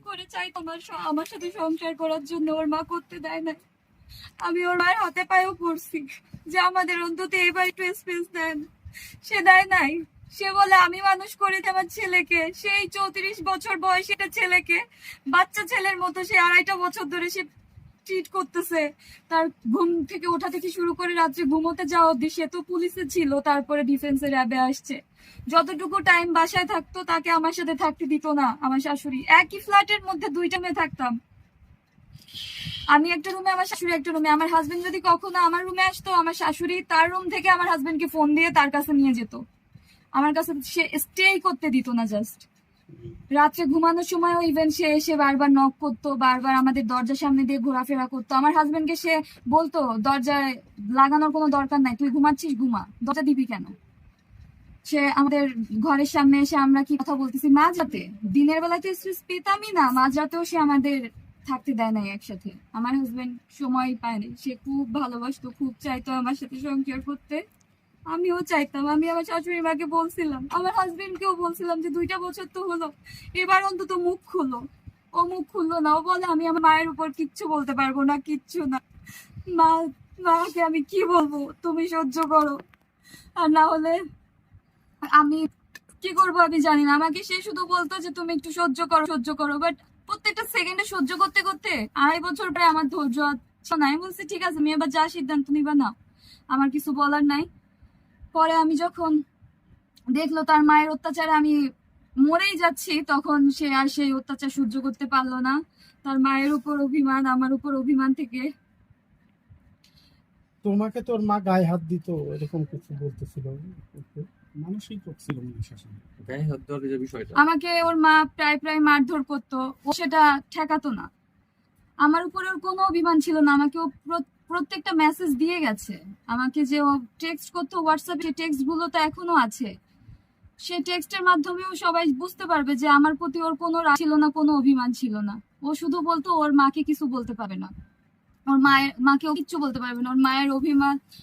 করে চাই আমার সাথে সংসার করার জন্য, ওর মা করতে দেয় না। আমি ওর মায়ের হাতে পায়েও পড়ছি যে আমাদের অন্তত এবার একটু স্পেস দেন, সে দেয় নাই। সে বলে আমি মানুষ করেছি আমার ছেলেকে, সেই 34 বছর বয়সী একটা ছেলেকে বাচ্চা ছেলের মতো সে 2.5 বছর ধরে সে ট্রিট করতেছে। তার ঘুম থেকে ওঠা থেকে শুরু করে রাত্রে ঘুমোতে যাওয়া অব্দি, সে তো পুলিশে ছিল, তারপরে ডিফেন্সে র্যাবে আসছে। যতটুকু টাইম বাসায় থাকতো তাকে আমার সাথে থাকতে দিত না আমার শাশুড়ি। একই ফ্ল্যাটের মধ্যে 2টা মেয়ে থাকতাম, আমি একটা রুমে, আমার শাশুড়ি একটা রুমে। আমার হাজবেন্ড যদি কখনো আমার রুমে আসতো, আমার শাশুড়ি তার রুম থেকে আমার হাজবেন্ডকে ফোন দিয়ে তার কাছে নিয়ে যেত, আমার কাছে সে স্টে করতে দিত না। জাস্ট রাত্রে ঘুমানোর সময়ও ইভেন সে এসে বারবার নক করতো, বারবার আমাদের দরজার সামনে দিয়ে ঘোরাফেরা করতো। আমার হাজবেন্ডকে সে বলতো দরজায় লাগানোর কোনো দরকার নাই, তুই ঘুমাচ্ছিস ঘুমা, দরজা দিবি কেন। সে আমাদের ঘরের সামনে এসে আমরা কি কথা বলতেছি মাঝরাতে, দিনের বেলাতে স্ট্রেস পেতামই না, মাঝরাতেও সে আমাদের থাকতে দেয় নাই একসাথে। আমার হাজবেন্ড সময় পায়নি, সে খুব ভালোবাসতো, খুব চাইতো আমার সাথে সংসার করতে, আমিও চাইতাম। আমি আমার শাশুড়ি মাকে বলছিলাম, আমার হাজবেন্ডকেও বলছিলাম যে 2টা বছর তো হলো, এবার অন্তত মুখ খুলো। ও মুখ খুললো না, ও বলে আমি আমার মায়ের উপর কিচ্ছু বলতে পারবো না, কিচ্ছু না। মা, মাকে আমি কি বলবো, তুমি সহ্য করো, আর না হলে আমি কি করবো আমি জানি না। আমাকে সে শুধু বলতো যে তুমি একটু সহ্য করো, সহ্য করো। বাট প্রত্যেকটা সেকেন্ডে সহ্য করতে করতে 2.5 বছর পরে আমার ধৈর্য আছে না। আমি বলছি ঠিক আছে, আমি এবার যা সিদ্ধান্ত নিবা নাও, আমার কিছু বলার নাই। পরে আমি যখন দেখলো তার মায়ের অত্যাচারে আমি মরেই যাচ্ছি, তখন সে আর সেই অত্যাচার সহ্য করতে পারলো না। তার মায়ের উপর অভিমান, আমার উপর অভিমান থেকে তোমাকে তোর মা গায়ে হাত দিত এরকম কিছু বলতেছিল, মানসিক ছিল শাসন। গায়ে হাত দেওয়ার যে বিষয়টা, আমাকে ওর মা প্রায় প্রায় মারধর করতো, ও সেটা ঠেকাতো না। আমার উপরে ওর কোনো অভিমান ছিল না, আমাকে ও প্রত্যেকটা মেসেজ দিয়ে গেছে। আমাকে যে ও টেক্সট করতো হোয়াটসঅ্যাপে, টেক্সট গুলো তো এখনো আছে, সে টেক্সটের মাধ্যমেও সবাই বুঝতে পারবে যে আমার প্রতি ওর কোনো রাগ ছিল না, কোনো অভিমান ছিল না। ও শুধু বলতো ওর মাকে কিছু বলতে পারবে না, ওর মায়ের মাকেও কিচ্ছু বলতে পারবে না, ওর মায়ের অভিমান,